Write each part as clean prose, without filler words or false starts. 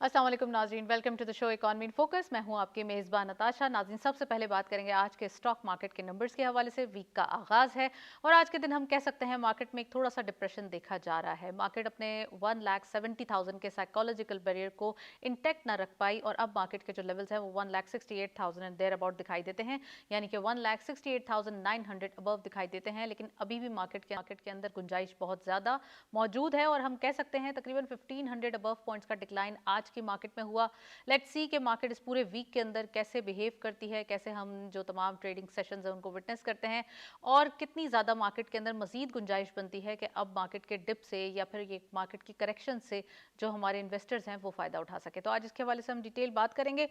अस्सलाम वालेकुम नाज़रीन, welcome to the show economy in focus. मैं हूं आपकी मेज़बान नताशा। नाज़रीन, सबसे पहले बात करेंगे आज के स्टॉक मार्केट के नंबर्स के हवाले से। वीक का आगाज़ है और आज के दिन हम कह सकते हैं मार्केट में एक थोड़ा सा डिप्रेशन देखा जा रहा है। मार्केट अपने 1,70,000 के साइकोलॉजिकल बैरियर को इंटैक्ट ना रख पाई और अब मार्केट के जो लेवल्स हैं वो 1,68,000 एंड देयर अबाउट दिखाई देते हैं, यानी कि 1,68,900 अबव दिखाई देते हैं। लेकिन अभी भी मार्केट के अंदर गुंजाइश बहुत ज़्यादा मौजूद है और हम कह सकते हैं तकरीबन 1,500 अबव पॉइंट्स का डिक्लाइन आज की मार्केट में हुआ। लेट्स सी कि मार्केट इस पूरे वीक के अंदर कैसे बिहेव करती है, कैसे हम जो तमाम ट्रेडिंग सेशंस हैं उनको विटनेस करते हैं और कितनी ज़्यादा मार्केट के अंदर मजीद गुंजाइश बनती है कि अब मार्केट के डिप से या फिर ये मार्केट की करेक्शन से जो हमारे इन्वेस्टर्स हैं वो फ़ायदा उठा सके। तो आज इसके हवाले से हम डिटेल बात करेंगे।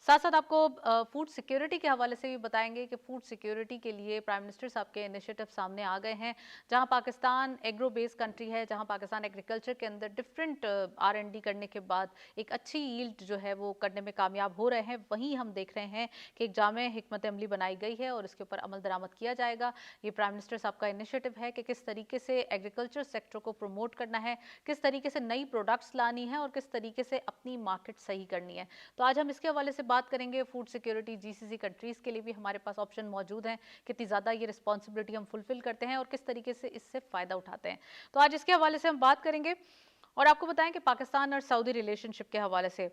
साथ साथ आपको फूड सिक्योरिटी के हवाले से भी बताएंगे कि फूड सिक्योरिटी के लिए प्राइम मिनिस्टर साहब के इनिशिएटिव सामने आ गए हैं। जहां पाकिस्तान एग्रो बेस्ड कंट्री है, जहां पाकिस्तान एग्रीकल्चर के अंदर डिफरेंट R&D करने के बाद एक अच्छी यील्ड जो है वो करने में कामयाब हो रहे हैं, वहीं हम देख रहे हैं कि एक जामे हिकमत अमली बनाई गई है और इसके ऊपर अमल दरामद किया जाएगा। ये प्राइम मिनिस्टर साहब का इनिशिएटिव है कि किस तरीके से एग्रीकल्चर सेक्टर को प्रमोट करना है, किस तरीके से नई प्रोडक्ट्स लानी है और किस तरीके से अपनी मार्केट सही करनी है। तो आज हम इसके हवाले से बात करेंगे। फूड सिक्योरिटी GCC कंट्रीज़ के लिए भी हमारे पास ऑप्शन मौजूद हैं, कितनी ज़्यादा ये रिस्पॉन्सिबिलिटी हम फुलफिल करते हैं और किस तरीके से इससे फ़ायदा उठाते हैं। तो आज इसके हवाले से हम बात करेंगे और आपको बताएं कि पाकिस्तान और सऊदी रिलेशनशिप के हवाले से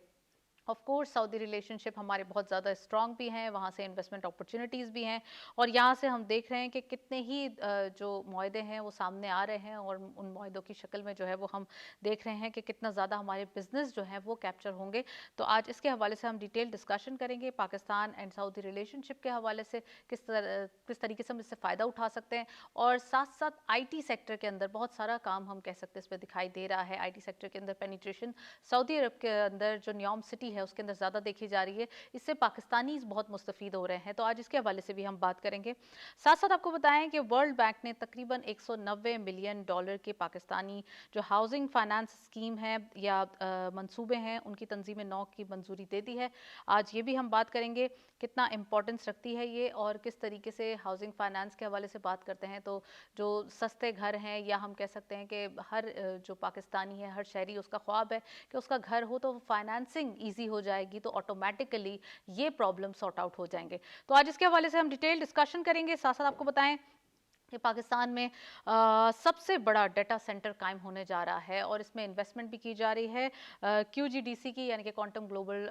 ऑफ कोर्स सऊदी रिलेशनशिप हमारे बहुत ज़्यादा स्ट्रॉन्ग भी हैं, वहाँ से इन्वेस्टमेंट अपॉर्चुनिटीज़ भी हैं और यहाँ से हम देख रहे हैं कि कितने ही जो मुआहदे हैं वो सामने आ रहे हैं और उन मुआहदों की शक्ल में जो है वो हम देख रहे हैं कि कितना ज़्यादा हमारे बिजनेस जो है वो कैप्चर होंगे। तो आज इसके हवाले से हम डिटेल डिस्कशन करेंगे। पाकिस्तान एंड सऊदी रिलेशनशिप के हवाले से किस तरीके से हम इससे फ़ायदा उठा सकते हैं और साथ साथ IT सेक्टर के अंदर बहुत सारा काम हम कह सकते हैं इसमें दिखाई दे रहा है। IT सेक्टर के अंदर पेनिट्रेशन सऊदी अरब के अंदर जो न्योम सिटी है उसके अंदर ज़्यादा देखी जा रही है, इससे पाकिस्तानीज़ बहुत मुस्तफ़ीद हो रहे हैं। तो आज इसके हवाले से भी हम बात करेंगे। साथ साथ आपको बताएं कि वर्ल्ड बैंक ने तकरीबन $190 मिलियन के पाकिस्तानी जो हाउसिंग फाइनेंस स्कीम है या मंसूबे हैं उनकी तंजीम नौ की मंजूरी दे दी है। आज ये भी हम बात करेंगे कितना इंपॉर्टेंस रखती है ये और किस तरीके से हाउसिंग फाइनेंस के हवाले से बात करते हैं तो जो सस्ते घर हैं या हम कह सकते हैं कि हर जो पाकिस्तानी है, हर शहरी उसका ख्वाब है कि उसका घर हो तो फाइनेंसिंग ईजी हो जाएगी, तो ऑटोमेटिकली ये प्रॉब्लम सॉर्ट आउट हो जाएंगे। तो आज इसके हवाले से हम डिटेल डिस्कशन करेंगे। साथ साथ आपको बताएं कि पाकिस्तान में सबसे बड़ा डेटा सेंटर कायम होने जा रहा है और इसमें इन्वेस्टमेंट भी की जा रही है QGDC की, यानी कि क्वांटम ग्लोबल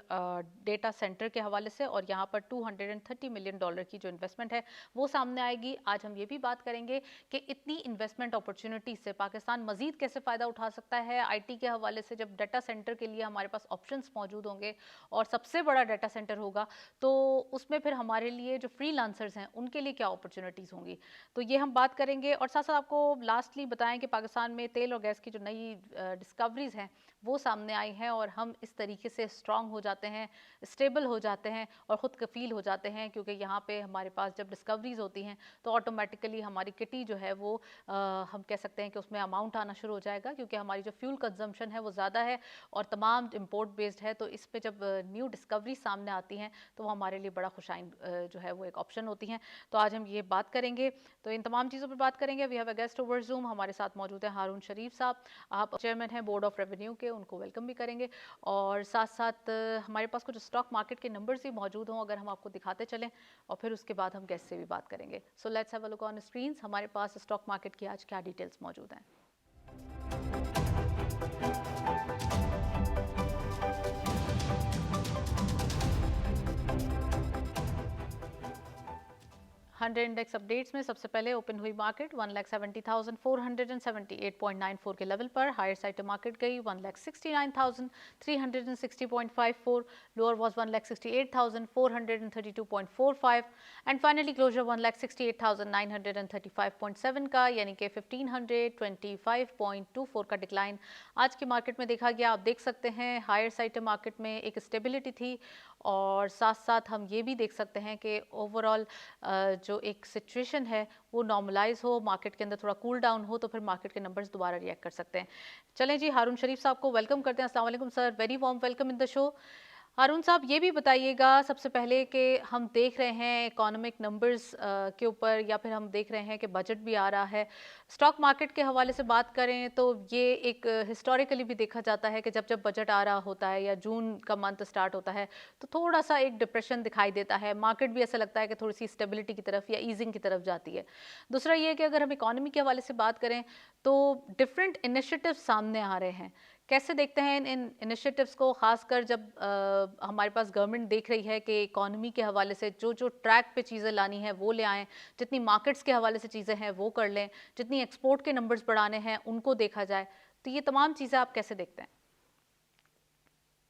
डेटा सेंटर के हवाले से, और यहाँ पर $230 मिलियन की जो इन्वेस्टमेंट है वो सामने आएगी। आज हम ये भी बात करेंगे कि इतनी इन्वेस्टमेंट अपॉर्चुनिटी से पाकिस्तान मजीद कैसे फ़ायदा उठा सकता है। IT के हवाले से जब डाटा सेंटर के लिए हमारे पास ऑप्शंस मौजूद होंगे और सबसे बड़ा डाटा सेंटर होगा तो उसमें फिर हमारे लिए जो फ्रीलांसर्स हैं उनके लिए क्या अपॉर्चुनिटीज़ होंगी, तो ये हम बात करेंगे। और साथ साथ आपको लास्टली बताएं कि पाकिस्तान में तेल और गैस की जो नई डिस्कवरीज हैं वो सामने आई हैं और हम इस तरीके से स्ट्रांग हो जाते हैं, स्टेबल हो जाते हैं और ख़ुद कफील हो जाते हैं, क्योंकि यहाँ पे हमारे पास जब डिस्कवरीज होती हैं तो ऑटोमेटिकली हमारी किटी जो है वो हम कह सकते हैं कि उसमें अमाउंट आना शुरू हो जाएगा, क्योंकि हमारी जो फ्यूल कंजम्पशन है वो ज़्यादा है और तमाम इम्पोर्ट बेस्ड है। तो इस पर जब न्यू डिस्कवरी सामने आती हैं तो वो हमारे लिए बड़ा खुशाइन जो है वो एक ऑप्शन होती हैं। तो आज हम ये बात करेंगे, तो इन तमाम चीज़ों पर बात करेंगे। We have a guest over Zoom, हमारे साथ मौजूद है हारून शरीफ साहब, आप चेयरमैन हैं बोर्ड ऑफ रेवेन्यू के, उनको वेलकम भी करेंगे। और साथ साथ हमारे पास कुछ स्टॉक मार्केट के नंबर्स भी मौजूद हों अगर हम आपको दिखाते चलें, और फिर उसके बाद हम गेस्ट से भी बात करेंगे। So let's have a look on screens, हमारे पास स्टॉक मार्केट की आज क्या डिटेल्स मौजूद हैं। 100 इंडेक्स अपडेट्स में सबसे पहले ओपन हुई मार्केट 1,70,478.94 के लेवल पर। हायर साइड मार्केट गई 1,69,360.54, lower was 1,68,432.45 and finally closure 1,68,935.7 का, यानी कि 1,525.24 का डिक्लाइन आज की मार्केट में देखा गया। आप देख सकते हैं हायर साइड मार्केट में एक स्टेबिलिटी थी और साथ साथ हम ये भी देख सकते हैं कि ओवरऑल जो एक सिचुएशन है वो नॉर्मलाइज हो, मार्केट के अंदर थोड़ा कूल डाउन हो, तो फिर मार्केट के नंबर्स दोबारा रिएक्ट कर सकते हैं। चलें जी, हारून शरीफ साहब को वेलकम करते हैं। अस्सलाम वालेकुम sir, very warm welcome in the show. Haroon साहब ये भी बताइएगा सबसे पहले कि हम देख रहे हैं इकोनॉमिक नंबर्स के ऊपर, या फिर हम देख रहे हैं कि बजट भी आ रहा है। स्टॉक मार्केट के हवाले से बात करें तो ये एक हिस्टोरिकली भी देखा जाता है कि जब जब बजट आ रहा होता है या जून का मंथ स्टार्ट होता है तो थोड़ा सा एक डिप्रेशन दिखाई देता है। मार्केट भी ऐसा लगता है कि थोड़ी सी स्टेबिलिटी की तरफ या ईजिंग की तरफ जाती है। दूसरा ये कि अगर हम इकोनॉमी के हवाले से बात करें तो डिफरेंट इनिशिएटिव सामने आ रहे हैं। कैसे देखते हैं इन इनिशिएटिव्स को, खासकर जब हमारे पास गवर्नमेंट देख रही है कि इकोनॉमी के हवाले से जो जो ट्रैक पे चीज़ें लानी है वो ले आएँ, जितनी मार्केट्स के हवाले से चीज़ें हैं वो कर लें, जितनी एक्सपोर्ट के नंबर्स बढ़ाने हैं उनको देखा जाए, तो ये तमाम चीज़ें आप कैसे देखते हैं?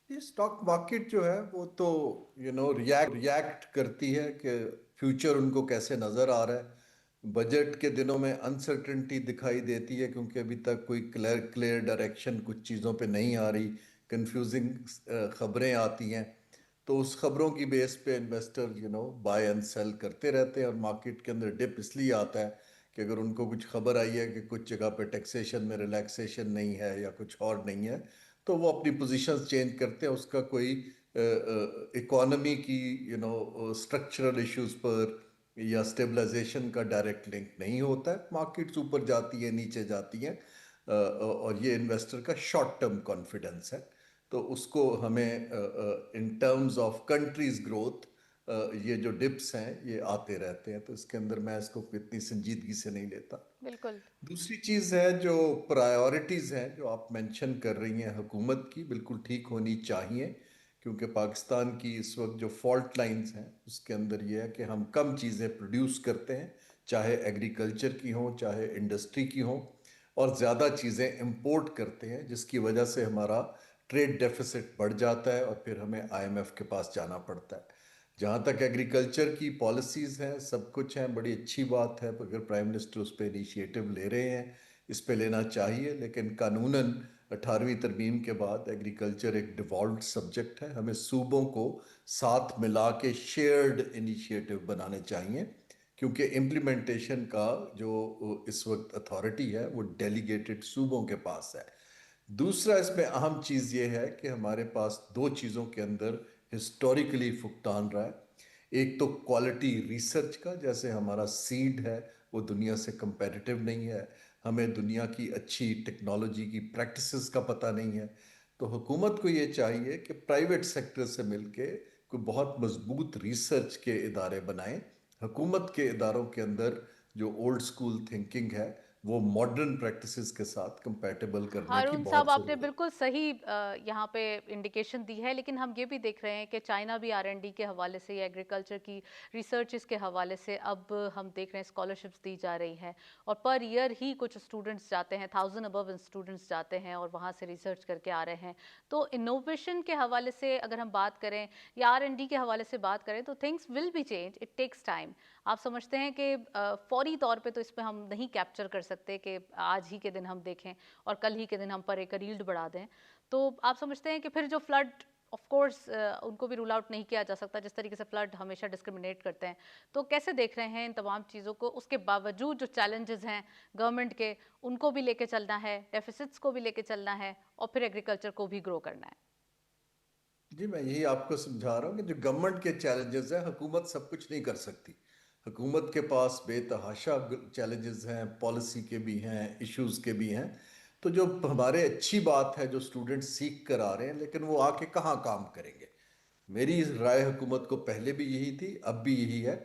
ये स्टॉक मार्केट जो है वो तो रिएक्ट करती है कि फ्यूचर उनको कैसे नज़र आ रहा है। बजट के दिनों में अनसर्टेनिटी दिखाई देती है क्योंकि अभी तक कोई क्लियर डायरेक्शन कुछ चीज़ों पे नहीं आ रही, कंफ्यूजिंग खबरें आती हैं। तो उस खबरों की बेस पे इन्वेस्टर बाय एंड सेल करते रहते हैं, और मार्केट के अंदर डिप इसलिए आता है कि अगर उनको कुछ खबर आई है कि कुछ जगह पे टैक्सेशन में रिलैक्सेशन नहीं है या कुछ और नहीं है, तो वो अपनी पोजीशंस चेंज करते हैं। उसका कोई इकोनॉमी की स्ट्रक्चरल इश्यूज पर या स्टेबलाइजेशन का डायरेक्ट लिंक नहीं होता है। मार्केट्स ऊपर जाती है, नीचे जाती हैं, और ये इन्वेस्टर का शॉर्ट टर्म कॉन्फिडेंस है। तो उसको हमें in terms of countries growth ये जो डिप्स हैं ये आते रहते हैं, तो इसके अंदर मैं इसको इतनी संजीदगी से नहीं लेता। बिल्कुल। दूसरी चीज़ है जो प्रायोरिटीज़ हैं जो आप मेंशन कर रही हैं हुकूमत की, बिल्कुल ठीक होनी चाहिए। क्योंकि पाकिस्तान की इस वक्त जो फॉल्ट लाइंस हैं उसके अंदर ये है कि हम कम चीज़ें प्रोड्यूस करते हैं, चाहे एग्रीकल्चर की हों चाहे इंडस्ट्री की हों, और ज़्यादा चीज़ें इंपोर्ट करते हैं, जिसकी वजह से हमारा ट्रेड डेफिसिट बढ़ जाता है और फिर हमें आईएमएफ के पास जाना पड़ता है। जहाँ तक एग्रीकल्चर की पॉलिसीज़ हैं, सब कुछ हैं, बड़ी अच्छी बात है। अगर प्राइम मिनिस्टर उस पर इनिशिएटिव ले रहे हैं, इस पे लेना चाहिए, लेकिन कानूनन 18वीं तरमीम के बाद एग्रीकल्चर एक डिवॉल्व्ड सब्जेक्ट है। हमें सूबों को साथ मिला के शेयर्ड इनिशिएटिव बनाने चाहिए, क्योंकि इम्प्लीमेंटेशन का जो इस वक्त अथॉरिटी है वो डेलीगेटेड सूबों के पास है। दूसरा इसमें अहम चीज़ ये है कि हमारे पास दो चीज़ों के अंदर हिस्टोरिकली फुकतान रहा है। एक तो क्वालिटी रिसर्च का, जैसे हमारा सीड है वो दुनिया से कंपैरेटिव नहीं है, हमें दुनिया की अच्छी टेक्नोलॉजी की प्रैक्टिसेस का पता नहीं है। तो हुकूमत को ये चाहिए कि प्राइवेट सेक्टर से मिलके कोई बहुत मजबूत रिसर्च के इदारे बनाएं। हुकूमत के इदारों के अंदर जो ओल्ड स्कूल थिंकिंग है वो मॉडर्न प्रैक्टिसेस के साथ कंपैटिबल करने की हारून साहब, बहुत आपने ज़रूरत है। बिल्कुल सही यहाँ पे इंडिकेशन दी है, लेकिन हम ये भी देख रहे हैं कि चाइना भी आर&डी के हवाले से या एग्रीकल्चर की रिसर्चेस के हवाले से अब हम देख रहे हैं स्कॉलरशिप्स दी जा रही हैं, और पर ईयर ही कुछ स्टूडेंट्स जाते हैं, 1000 अबव स्टूडेंट्स जाते हैं और वहाँ से रिसर्च करके आ रहे हैं। तो इनोवेशन के हवाले से अगर हम बात करें या आर&डी के हवाले से बात करें तो things will be change, it takes time. आप समझते हैं कि फौरी तौर पे तो इस पे हम नहीं कैप्चर कर सकते कि आज ही के दिन हम देखें और कल ही के दिन हम पर एक रील्ड बढ़ा दें। तो आप समझते हैं कि फिर जो फ्लड, ऑफ कोर्स उनको भी रूल आउट नहीं किया जा सकता, जिस तरीके से फ्लड हमेशा डिस्क्रिमिनेट करते हैं, तो कैसे देख रहे हैं इन तमाम चीज़ों को? उसके बावजूद जो चैलेंजेस हैं गवर्नमेंट के, उनको भी लेके चलना है, डेफिसिट्स को भी लेके चलना है, और फिर एग्रीकल्चर को भी ग्रो करना है। जी, मैं यही आपको समझा रहा हूँ कि जो गवर्नमेंट के चैलेंजेस हैं, हुकूमत सब कुछ नहीं कर सकती। हुकूमत के पास बेतहाशा चैलेंजेस हैं, पॉलिसी के भी हैं, इश्यूज के भी हैं। तो जो हमारे अच्छी बात है, जो स्टूडेंट्स सीख कर आ रहे हैं, लेकिन वो आके कहाँ काम करेंगे। मेरी राय हुकूमत को पहले भी यही थी, अब भी यही है,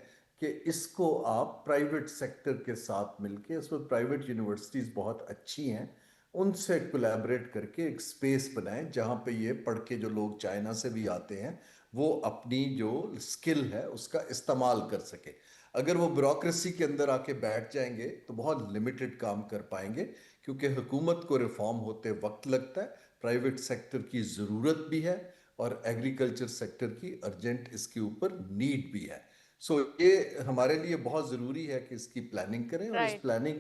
कि इसको आप प्राइवेट सेक्टर के साथ मिलके, इसमें प्राइवेट यूनिवर्सिटीज़ बहुत अच्छी हैं, उनसे कोलैबोरेट करके एक स्पेस बनाएं जहाँ पे ये पढ़ के जो लोग चाइना से भी आते हैं वो अपनी जो स्किल है उसका इस्तेमाल कर सके। अगर वो ब्यूरोक्रेसी के अंदर आके बैठ जाएंगे तो बहुत लिमिटेड काम कर पाएंगे, क्योंकि हुकूमत को रिफॉर्म होते वक्त लगता है, प्राइवेट सेक्टर की ज़रूरत भी है, और एग्रीकल्चर सेक्टर की अर्जेंट इसके ऊपर नीड भी है। सो ये हमारे लिए बहुत ज़रूरी है कि इसकी प्लानिंग करें, और इस राइट। प्लानिंग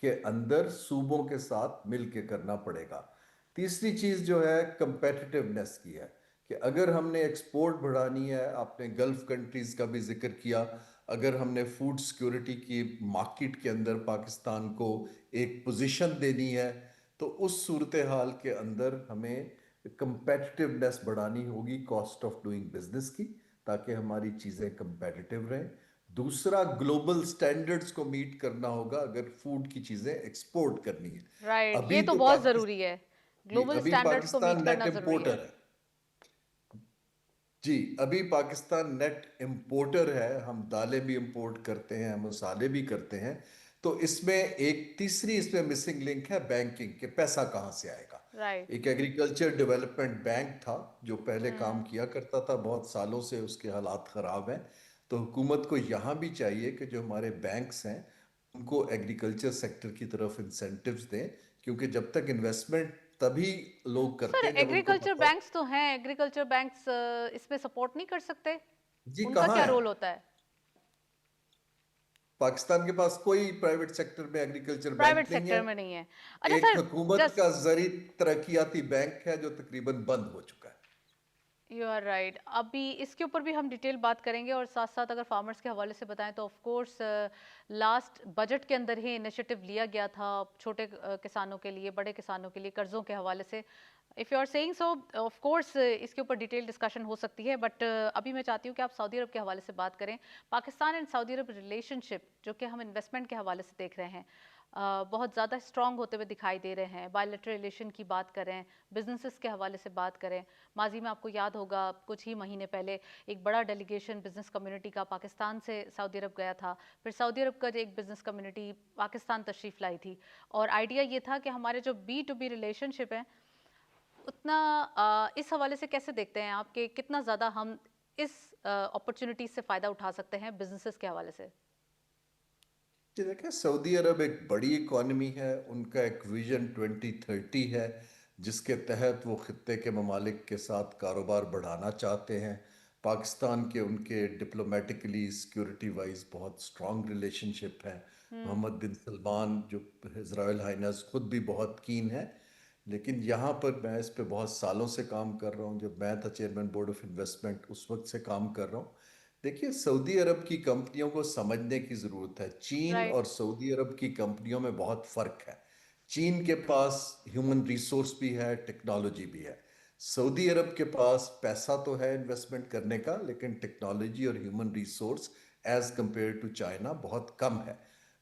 के अंदर सूबों के साथ मिल के करना पड़ेगा। तीसरी चीज़ जो है कंपेटिटिवनेस की है, कि अगर हमने एक्सपोर्ट बढ़ानी है, आपने गल्फ कंट्रीज़ का भी जिक्र किया, अगर हमने फूड सिक्योरिटी की मार्केट के अंदर पाकिस्तान को एक पोजीशन देनी है, तो उस सूरत हाल के अंदर हमें कंपेटिटिवनेस बढ़ानी होगी कॉस्ट ऑफ डूइंग बिजनेस की, ताकि हमारी चीजें कंपेटिटिव रहें। दूसरा, ग्लोबल स्टैंडर्ड्स को मीट करना होगा अगर फूड की चीजें एक्सपोर्ट करनी है। राइट, ये अभी तो तो बहुत पाकिस्तान जरूरी है, जी ग्लोबल अभी स्टैंडर्ड्स को मीट पाकिस्तान नेट करना जरूरी है। इम्पोर्टर है। जी, अभी पाकिस्तान नेट इंपोर्टर है। हम दालें भी इंपोर्ट करते हैं, हम मसाले भी करते हैं। तो इसमें एक तीसरी इसमें मिसिंग लिंक है बैंकिंग के, पैसा कहाँ से आएगा। राइट। एक एग्रीकल्चर डेवलपमेंट बैंक था जो पहले काम हम्म। किया करता था, बहुत सालों से उसके हालात खराब हैं। तो हुकूमत को यहाँ भी चाहिए कि जो हमारे बैंक्स हैं उनको एग्रीकल्चर सेक्टर की तरफ इंसेंटिव्स दें, क्योंकि जब तक इन्वेस्टमेंट तभी लोग सर करते हैं जब उनको एग्रीकल्चर पता हो। बैंक्स तो हैं, एग्रीकल्चर बैंक्स इसमें सपोर्ट नहीं कर सकते? जी उनका कहाँ क्या है? रोल होता है? पाकिस्तान के पास कोई प्राइवेट सेक्टर में एग्रीकल्चर बैंक प्राइवेट नहीं है। सेक्टर में नहीं है? अच्छा एक सर, हुकूमत जस्ट का जरी तरक्याती बैंक है जो तकरीबन बंद हो चुका है। You are right. अभी इसके ऊपर भी हम डिटेल बात करेंगे, और साथ साथ अगर फार्मर्स के हवाले से बताएं तो ऑफ कोर्स लास्ट बजट के अंदर ही इनिशिएटिव लिया गया था छोटे किसानों के लिए, बड़े किसानों के लिए कर्जों के हवाले से। If you are saying so, of course इसके ऊपर डिटेल डिस्कशन हो सकती है, बट अभी मैं चाहती हूँ कि आप सऊदी अरब के हवाले से बात करें। Pakistan and Saudi Arab relationship जो कि हम इन्वेस्टमेंट के हवाले से देख रहे हैं, बहुत ज़्यादा स्ट्रॉन्ग होते हुए दिखाई दे रहे हैं। बायलैटरल रिलेशन की बात करें, बिजनेसेस के हवाले से बात करें, माजी में आपको याद होगा कुछ ही महीने पहले एक बड़ा डेलीगेशन बिजनेस कम्युनिटी का पाकिस्तान से सऊदी अरब गया था। फिर सऊदी अरब का एक बिजनेस कम्युनिटी पाकिस्तान तशरीफ़ लाई थी, और आइडिया ये था कि हमारे जो B2B रिलेशनशिप है उतना इस हवाले से कैसे देखते हैं आप कि कितना ज़्यादा हम इस अपॉर्चुनिटी से फ़ायदा उठा सकते हैं बिजनेसेस के हवाले से? जी देखिए, सऊदी अरब एक बड़ी इकॉनमी है। उनका एक विजन 2030 है जिसके तहत वो खत्ते के ममालिक के साथ कारोबार बढ़ाना चाहते हैं। पाकिस्तान के उनके डिप्लोमेटिकली सिक्योरिटी वाइज बहुत स्ट्रॉन्ग रिलेशनशिप है। मोहम्मद बिन सलमान जो हिज रॉयल हाइनेस खुद भी बहुत कीन है। लेकिन यहाँ पर मैं इस पे बहुत सालों से काम कर रहा हूँ। जब मैं था चेयरमैन बोर्ड ऑफ इन्वेस्टमेंट उस वक्त से काम कर रहा हूँ। देखिए, सऊदी अरब की कंपनियों को समझने की ज़रूरत है। चीन राइट। और सऊदी अरब की कंपनियों में बहुत फ़र्क है। चीन के पास ह्यूमन रिसोर्स भी है, टेक्नोलॉजी भी है। सऊदी अरब के पास पैसा तो है इन्वेस्टमेंट करने का, लेकिन टेक्नोलॉजी और human resource as compare to China बहुत कम है।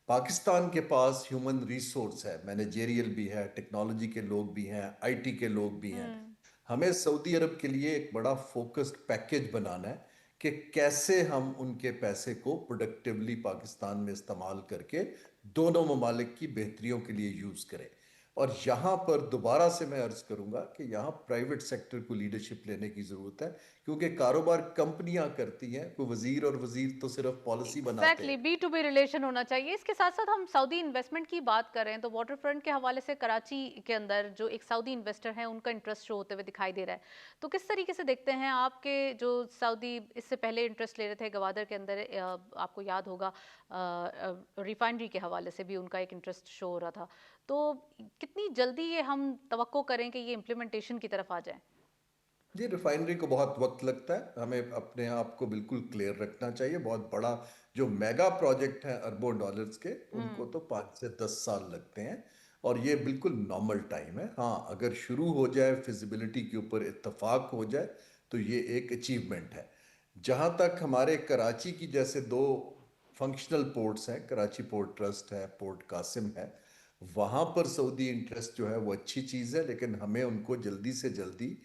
पाकिस्तान के पास ह्यूमन रिसोर्स है, मैनेजेरियल भी है, टेक्नोलॉजी के लोग भी हैं, आईटी के लोग भी हैं। हम्म। हमें सऊदी अरब के लिए एक बड़ा फोकस्ड पैकेज बनाना है कि कैसे हम उनके पैसे को प्रोडक्टिवली पाकिस्तान में इस्तेमाल करके दोनों ममालिक की बेहतरियों के लिए यूज़ करें। और यहाँ पर दोबारा से मैं अर्ज करूँगा कि यहाँ प्राइवेट सेक्टर को लीडरशिप लेने की ज़रूरत है, क्योंकि कारोबार कंपनियां करती हैं, कोई वजीर और वजीर तो सिर्फ पॉलिसी बनाते एग्जैक्टली, हैं। B2B रिलेशन होना चाहिए। इसके साथ साथ हम सऊदी इन्वेस्टमेंट की बात करें तो वाटर फ्रंट के हवाले से कराची के अंदर जो एक सऊदी इन्वेस्टर है उनका इंटरेस्ट शो होते हुए दिखाई दे रहा है। तो किस तरीके से देखते हैं आपके जो सऊदी इससे पहले इंटरेस्ट ले रहे थे गवादर के अंदर, आपको याद होगा रिफाइनरी के हवाले से भी उनका एक इंटरेस्ट शो हो रहा था। तो कितनी जल्दी ये हम तवक्को करें कि ये इम्प्लीमेंटेशन की तरफ आ जाए? जी, रिफाइनरी को बहुत वक्त लगता है। हमें अपने आप को बिल्कुल क्लियर रखना चाहिए। बहुत बड़ा जो मेगा प्रोजेक्ट है अरबों डॉलर्स के, उनको हम्म। तो 5 से 10 साल लगते हैं। और ये बिल्कुल नॉर्मल टाइम है। हाँ, अगर शुरू हो जाए, फिजिबिलिटी के ऊपर इत्तेफाक हो जाए, तो ये एक अचीवमेंट है। जहाँ तक हमारे कराची की जैसे दो फंक्शनल पोर्ट्स हैं, कराची पोर्ट ट्रस्ट है, पोर्ट कासिम है, वहाँ पर सऊदी इंटरेस्ट जो है वो अच्छी चीज़ है। लेकिन हमें उनको जल्दी से जल्दी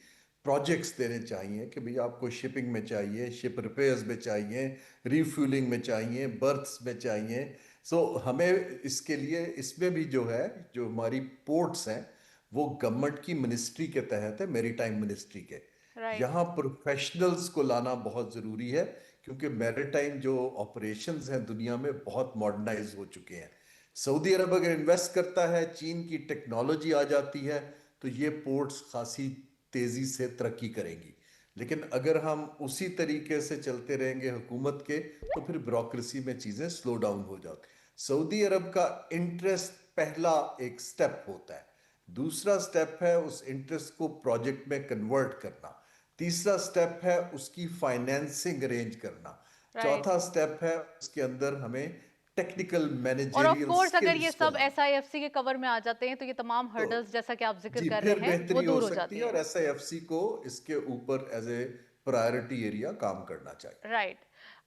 प्रोजेक्ट्स देने चाहिए कि भैया आपको शिपिंग में चाहिए, शिप रिपेयर्स में चाहिए, रीफ्यूलिंग में चाहिए, बर्थ्स में चाहिए। सो हमें इसके लिए इसमें भी जो है, जो हमारी पोर्ट्स हैं वो गवर्नमेंट की मिनिस्ट्री के तहत है, मेरीटाइम मिनिस्ट्री के। राइट। यहाँ प्रोफेशनल्स को लाना बहुत ज़रूरी है, क्योंकि मैरीटाइम जो ऑपरेशंस हैं दुनिया में बहुत मॉडर्नाइज हो चुके हैं। सऊदी अरब अगर इन्वेस्ट करता है, चीन की टेक्नोलॉजी आ जाती है, तो ये पोर्ट्स खासी तेज़ी से तरक्की करेंगी। लेकिन अगर हम उसी तरीके से चलते रहेंगे हुकूमत के, तो फिर ब्यूरोक्रेसी में चीज़ें स्लो डाउन हो जाती। सऊदी अरब का इंटरेस्ट पहला एक स्टेप होता है। दूसरा स्टेप है उस इंटरेस्ट को प्रोजेक्ट में कन्वर्ट करना। तीसरा स्टेप है उसकी फाइनेंसिंग अरेंज करना। राइट। चौथा स्टेप है उसके अंदर हमें टेक्निकल और ऑफ मैनेजेरियल कोर्स अगर ये स्किल्स को सब लाना। SIFC के कवर में आ जाते हैं तो ये तमाम तो हर्डल्स जैसा कि आप जिक्र जी, कर फिर रहे हैं वो बेहतरी हो दूर हो सकती जाती है और हैं। SIFC को इसके ऊपर एज ए प्रायोरिटी एरिया काम करना चाहिए। राइट।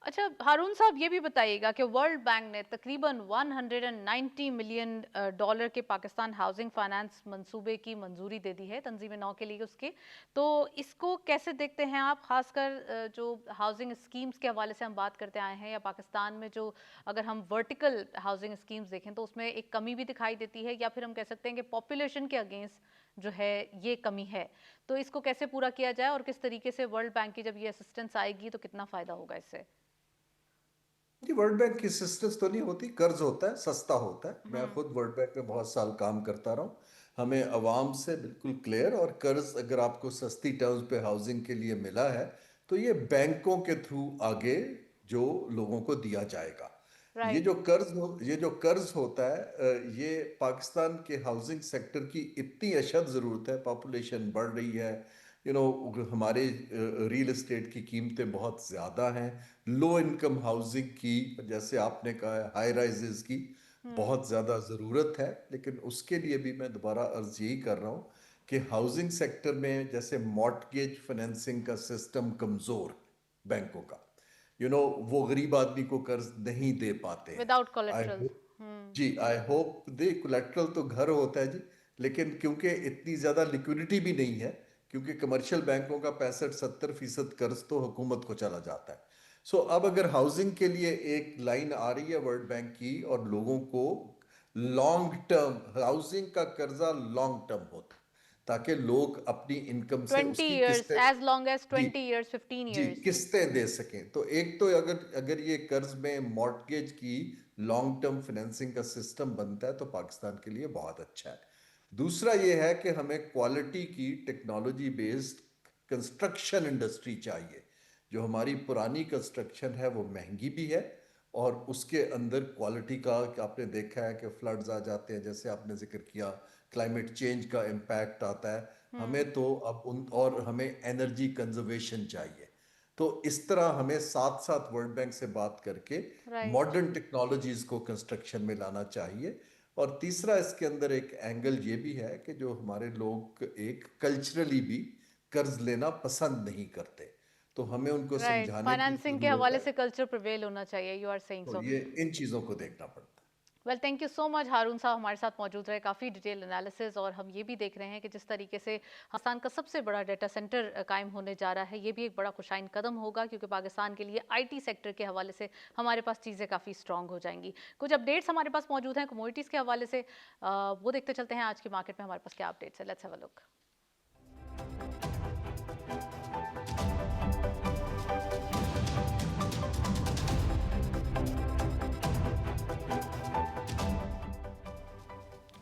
अच्छा हारून साहब ये भी बताइएगा कि वर्ल्ड बैंक ने तकरीबन 190 मिलियन डॉलर के पाकिस्तान हाउसिंग फाइनेंस मंसूबे की मंजूरी दे दी है तंजीम नौ के लिए उसके, तो इसको कैसे देखते हैं आप, खासकर जो हाउसिंग स्कीम्स के हवाले से हम बात करते आए हैं, या पाकिस्तान में जो अगर हम वर्टिकल हाउसिंग स्कीम्स देखें तो उसमें एक कमी भी दिखाई देती है, या फिर हम कह सकते हैं कि पॉपुलेशन के अगेंस्ट जो है ये कमी है, तो इसको कैसे पूरा किया जाए और किस तरीके से वर्ल्ड बैंक की जब ये असिस्टेंस आएगी तो कितना फायदा होगा इससे? जी, वर्ल्ड बैंक की असिस्टेंस तो नहीं होती, कर्ज होता है, सस्ता होता है। मैं हम्म। खुद वर्ल्ड बैंक में बहुत साल काम करता रहा हूँ। हमें अवाम से बिल्कुल क्लियर, और कर्ज अगर आपको सस्ती टर्म्स पे हाउसिंग के लिए मिला है तो ये बैंकों के थ्रू आगे जो लोगों को दिया जाएगा। राइट। ये जो कर्ज होता है, ये पाकिस्तान के हाउसिंग सेक्टर की इतनी अशद ज़रूरत है, पॉपुलेशन बढ़ रही है, हमारे रियल एस्टेट की कीमतें बहुत ज़्यादा हैं, लो इनकम हाउसिंग की, जैसे आपने कहा है, हाई राइजेस की हम्म। बहुत ज़्यादा ज़रूरत है। लेकिन उसके लिए भी मैं दोबारा अर्ज यही कर रहा हूँ कि हाउसिंग सेक्टर में जैसे मॉर्टगेज फाइनेंसिंग का सिस्टम कमज़ोर है बैंकों का, वो गरीब आदमी को कर्ज नहीं दे पाते हैं। Without I collateral. Hope hmm. जी, आई होप दे कोलेट्रल तो घर होता है जी, लेकिन क्योंकि इतनी ज़्यादा लिक्विडिटी भी नहीं है, क्योंकि कमर्शियल बैंकों का 65-70% कर्ज तो हुकूमत को चला जाता है। सो अब अगर हाउसिंग के लिए एक लाइन आ रही है वर्ल्ड बैंक की, और लोगों को लॉन्ग टर्म हाउसिंग का कर्जा लॉन्ग टर्म होता है, ताकि लोग अपनी इनकम से 20 उसकी इयर्स, किस्तें, एज लॉन्ग एज जी 20 इयर्स, 15 जी, इयर्स। किस्तें दे सकें। तो एक तो अगर अगर ये कर्ज में मॉर्टगेज की लॉन्ग टर्म फाइनेंसिंग का सिस्टम बनता है तो पाकिस्तान के लिए बहुत अच्छा है। दूसरा ये है कि हमें क्वालिटी की टेक्नोलॉजी बेस्ड कंस्ट्रक्शन इंडस्ट्री चाहिए। जो हमारी पुरानी कंस्ट्रक्शन है वो महंगी भी है, और उसके अंदर क्वालिटी का आपने देखा है कि फ्लड्स आ जाते हैं, जैसे आपने जिक्र किया, क्लाइमेट चेंज का इम्पैक्ट आता है। हम्म। हमें तो अब उन और हमें एनर्जी कंजर्वेशन चाहिए। तो इस तरह हमें साथ साथ वर्ल्ड बैंक से बात करके राइट। मॉडर्न टेक्नोलॉजीज को कंस्ट्रक्शन में लाना चाहिए। और तीसरा इसके अंदर एक एंगल ये भी है कि जो हमारे लोग एक कल्चरली भी कर्ज लेना पसंद नहीं करते, तो हमें उनको राइट, समझाने की फाइनेंसिंग के जरूरत हवाले है। से कल्चर प्रिवेल होना चाहिए, यू आर सेइंग तो सो। ये इन चीज़ों को देखना पड़ता है। Well thank you so much Haroon साहब हमारे साथ मौजूद रहे, काफ़ी डिटेल एनालिसिस, और हम ये भी देख रहे हैं कि जिस तरीके से पाकिस्तान का सबसे बड़ा डाटा सेंटर कायम होने जा रहा है, ये भी एक बड़ा खुशाइन कदम होगा, क्योंकि पाकिस्तान के लिए IT सेक्टर के हवाले से हमारे पास चीज़ें काफ़ी स्ट्रॉन्ग हो जाएंगी। कुछ अपडेट्स हमारे पास मौजूद हैं कमोडिटीज़ के हवाले से, वो देखते चलते हैं आज की मार्केट में हमारे पास क्या अपडेट्स है। Let's have a look.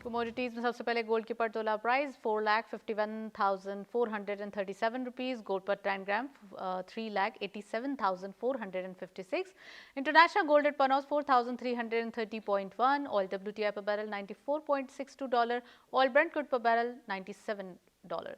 Commodities में सबसे पहले गोल्ड की पर तोला प्राइस 4,51,437 रुपीज़, गोल्ड पर 10 gram 3,87,456। International gold at per ounce 4,330.1, oil WTI पर बैरल $94.62, ऑयल ब्रेंट क्रूड पर बैरल $97।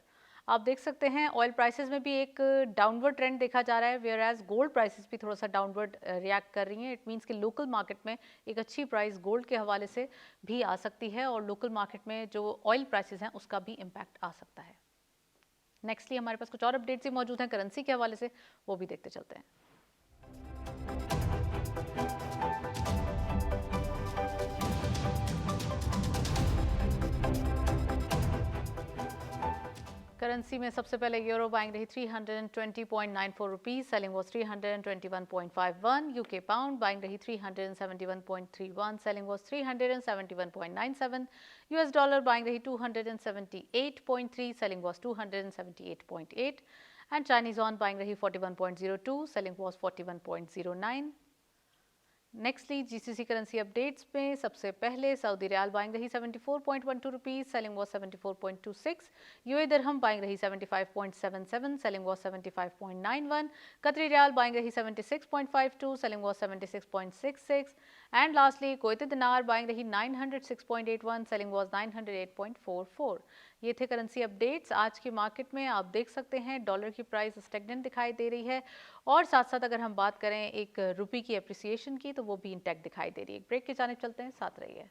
आप देख सकते हैं ऑयल प्राइसेस में भी एक डाउनवर्ड ट्रेंड देखा जा रहा है, वेयर एज गोल्ड प्राइसेस भी थोड़ा सा डाउनवर्ड रिएक्ट कर रही हैं। इट मींस कि लोकल मार्केट में एक अच्छी प्राइस गोल्ड के हवाले से भी आ सकती है, और लोकल मार्केट में जो ऑयल प्राइसेस हैं उसका भी इम्पैक्ट आ सकता है। नेक्स्टली हमारे पास कुछ और अपडेट्स भी मौजूद हैं करेंसी के हवाले से, वो भी देखते चलते हैं। करेंसी में सबसे पहले यूरो बाइंग रही 320.94 rupees, selling was 321.51। UK pound buying रही 371.31, selling was 371.97। US dollar buying रही 278.3, selling was 278.8। And Chinese won buying रही 41.02, selling was 41.09। Nextly GCC currency updates में सबसे पहले सऊदी रियाल बाइंग रही 74.12 rupees, selling was 74.26। UAE dirham buying रही 75.77, selling was 75.91। कतरी riyal buying रही 76.52, selling was 76.66। And lastly Kuwaiti दिनार बाइंग रही 906.81, सेलिंग वाज 908.44। ये थे करेंसी अपडेट्स। आज की मार्केट में आप देख सकते हैं डॉलर की प्राइस स्टेगनेंट दिखाई दे रही है और साथ साथ अगर हम बात करें एक रुपये की एप्रिसिएशन की तो वो भी इंटैक्ट दिखाई दे रही है। ब्रेक की जानिब चलते हैं, साथ रहिए।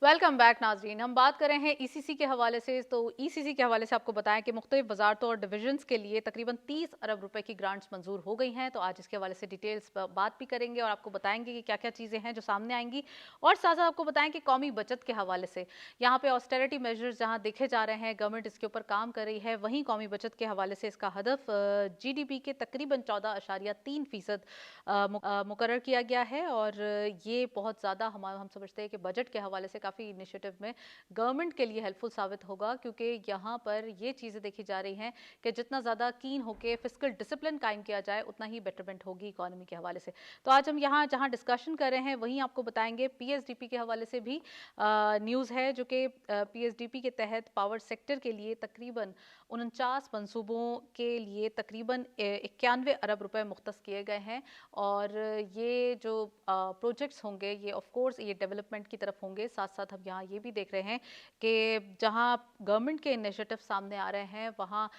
वेलकम बैक नाजरीन। हम बात कर रहे हैं ईसीसी के हवाले से। तो ईसीसी के हवाले से आपको बताएं कि मुख्तलिफ वजारतों और डिविजन्स के लिए तकरीबन 30 अरब रुपए की ग्रांट्स मंजूर हो गई हैं। तो आज इसके हवाले से डिटेल्स पर बात भी करेंगे और आपको बताएंगे कि क्या क्या चीज़ें हैं जो सामने आएंगी, और साथ साथ आपको बताएं कि कौमी बचत के हवाले से यहाँ पे ऑस्टेरिटी मेजर्स जहाँ देखे जा रहे हैं, गवर्नमेंट इसके ऊपर काम कर रही है, वहीं कौमी बचत के हवाले से इसका हदफ GDP के तकरीबन 14.3% मुकर्रर किया गया है। और ये बहुत ज़्यादा हम समझते हैं कि बजट के हवाले से काफ़ी इनिशिएटिव में गवर्नमेंट के लिए हेल्पफुल साबित होगा, क्योंकि यहाँ पर ये चीज़ें देखी जा रही हैं कि जितना ज़्यादा कीन होकर फिस्कल डिसिप्लिन कायम किया जाए उतना ही बेटरमेंट होगी इकोनॉमी के हवाले से। तो आज हम यहाँ जहाँ डिस्कशन कर रहे हैं वहीं आपको बताएंगे PSDP के हवाले से भी न्यूज़ है, जो कि PSDP के तहत पावर सेक्टर के लिए तकरीबन 49 मंसूबों के लिए तकरीबन 91 अरब रुपए मुख्तस किए गए हैं। और ये जो प्रोजेक्ट्स होंगे ये ऑफ कोर्स ये डेवलपमेंट की तरफ होंगे। साथ साथ हम यहाँ ये भी देख रहे हैं कि जहाँ गवर्नमेंट के इनिशिएटिव सामने आ रहे हैं वहाँ